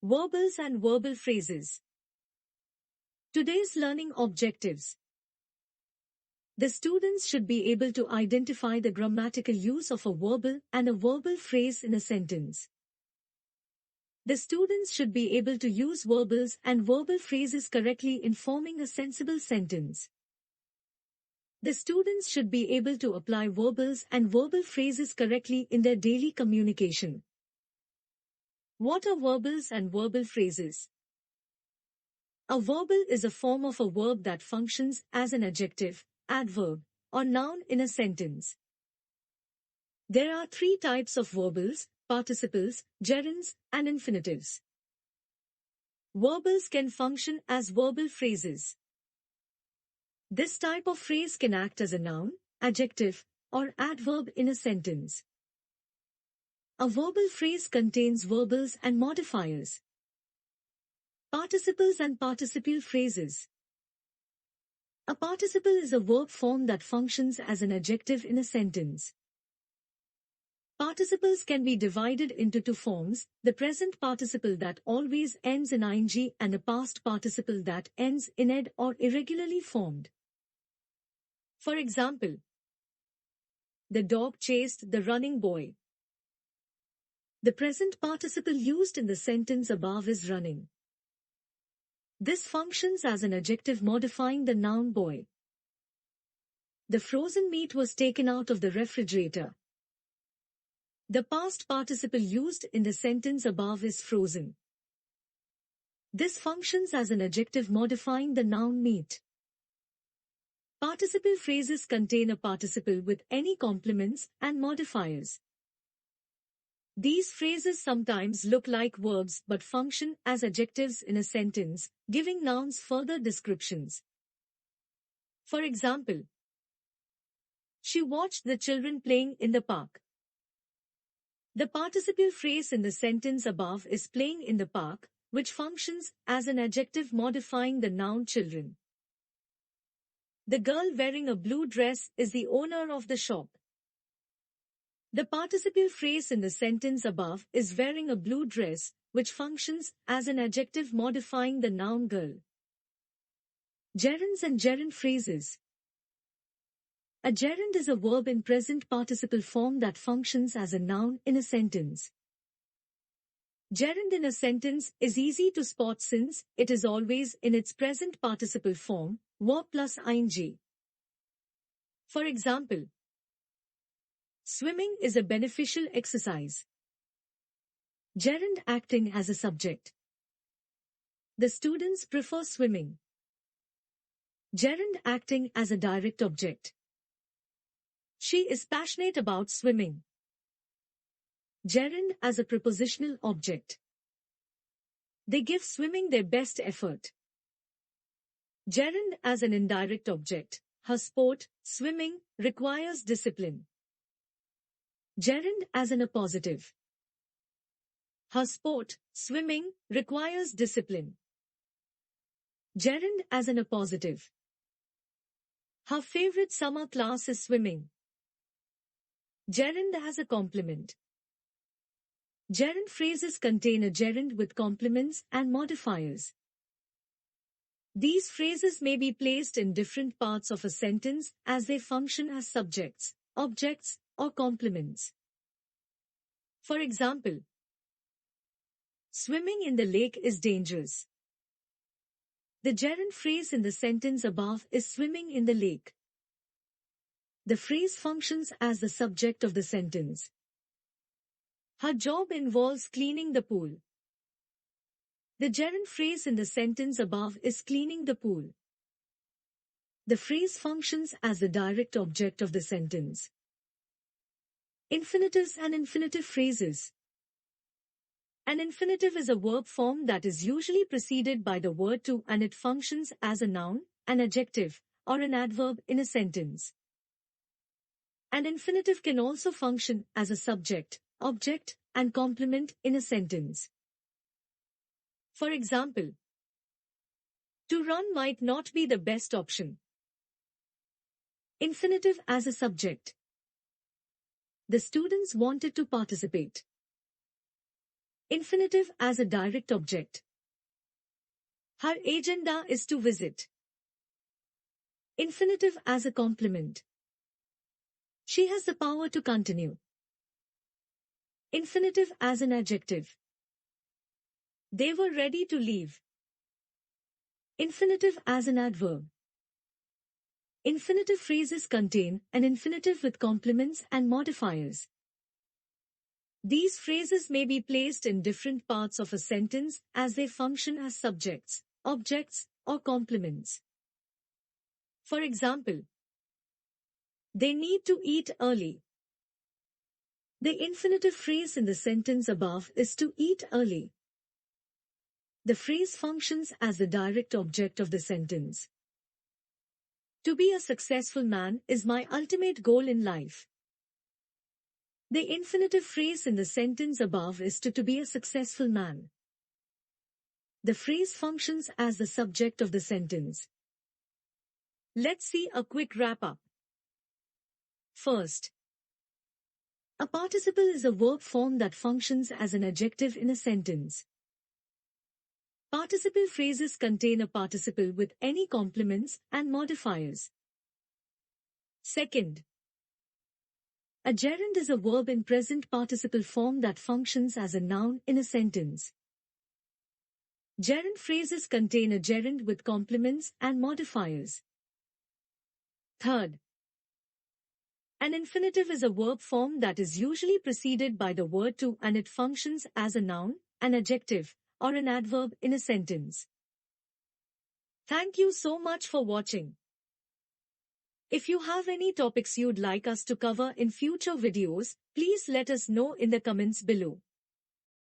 Verbals and verbal phrases. Today's learning objectives. The students should be able to identify the grammatical use of a verbal and a verbal phrase in a sentence. The students should be able to use verbals and verbal phrases correctly in forming a sensible sentence. The students should be able to apply verbals and verbal phrases correctly in their daily communication. What are verbals and verbal phrases? A verbal is a form of a verb that functions as an adjective, adverb, or noun in a sentence. There are three types of verbals: participles, gerunds, and infinitives. Verbals can function as verbal phrases. This type of phrase can act as a noun, adjective, or adverb in a sentence. A verbal phrase contains verbals and modifiers. Participles and participial phrases. A participle is a verb form that functions as an adjective in a sentence. Participles can be divided into two forms: the present participle that always ends in ing and a past participle that ends in ed or irregularly formed. For example, the dog chased the running boy. The present participle used in the sentence above is running. This functions as an adjective modifying the noun boy. The frozen meat was taken out of the refrigerator. The past participle used in the sentence above is frozen. This functions as an adjective modifying the noun meat. Participial phrases contain a participle with any complements and modifiers. These phrases sometimes look like verbs but function as adjectives in a sentence, giving nouns further descriptions. For example, she watched the children playing in the park. The participial phrase in the sentence above is playing in the park, which functions as an adjective modifying the noun children. The girl wearing a blue dress is the owner of the shop. The participial phrase in the sentence above is wearing a blue dress, which functions as an adjective modifying the noun girl. Gerunds and gerund phrases. A gerund is a verb in present participle form that functions as a noun in a sentence. Gerund in a sentence is easy to spot since it is always in its present participle form, verb plus ing. For example, swimming is a beneficial exercise. Gerund acting as a subject. The students prefer swimming. Gerund acting as a direct object. She is passionate about swimming. Gerund as a prepositional object. They give swimming their best effort. Gerund as an indirect object. Her sport, swimming, requires discipline. Gerund as an appositive. Her sport, swimming, requires discipline. Gerund as an appositive. Her favorite summer class is swimming. Gerund as a complement. Gerund phrases contain a gerund with complements and modifiers. These phrases may be placed in different parts of a sentence as they function as subjects, objects, or complements. For example, swimming in the lake is dangerous. The gerund phrase in the sentence above is swimming in the lake. The phrase functions as the subject of the sentence. Her job involves cleaning the pool. The gerund phrase in the sentence above is cleaning the pool. The phrase functions as the direct object of the sentence. Infinitives and infinitive phrases. An infinitive is a verb form that is usually preceded by the word to and it functions as a noun, an adjective, or an adverb in a sentence. An infinitive can also function as a subject, object, and complement in a sentence. For example, to run might not be the best option. Infinitive as a subject. The students wanted to participate. Infinitive as a direct object. Her agenda is to visit. Infinitive as a complement. She has the power to continue. Infinitive as an adjective. They were ready to leave. Infinitive as an adverb. Infinitive phrases contain an infinitive with complements and modifiers. These phrases may be placed in different parts of a sentence as they function as subjects, objects, or complements. For example, they need to eat early. The infinitive phrase in the sentence above is to eat early. The phrase functions as the direct object of the sentence. To be a successful man is my ultimate goal in life. The infinitive phrase in the sentence above is to be a successful man. The phrase functions as the subject of the sentence. Let's see a quick wrap-up. First, a participle is a verb form that functions as an adjective in a sentence. Participle phrases contain a participle with any complements and modifiers. Second, a gerund is a verb in present participle form that functions as a noun in a sentence. Gerund phrases contain a gerund with complements and modifiers. Third, an infinitive is a verb form that is usually preceded by the word to and it functions as a noun, an adjective, or an adverb in a sentence. Thank you so much for watching. If you have any topics you'd like us to cover in future videos, please let us know in the comments below.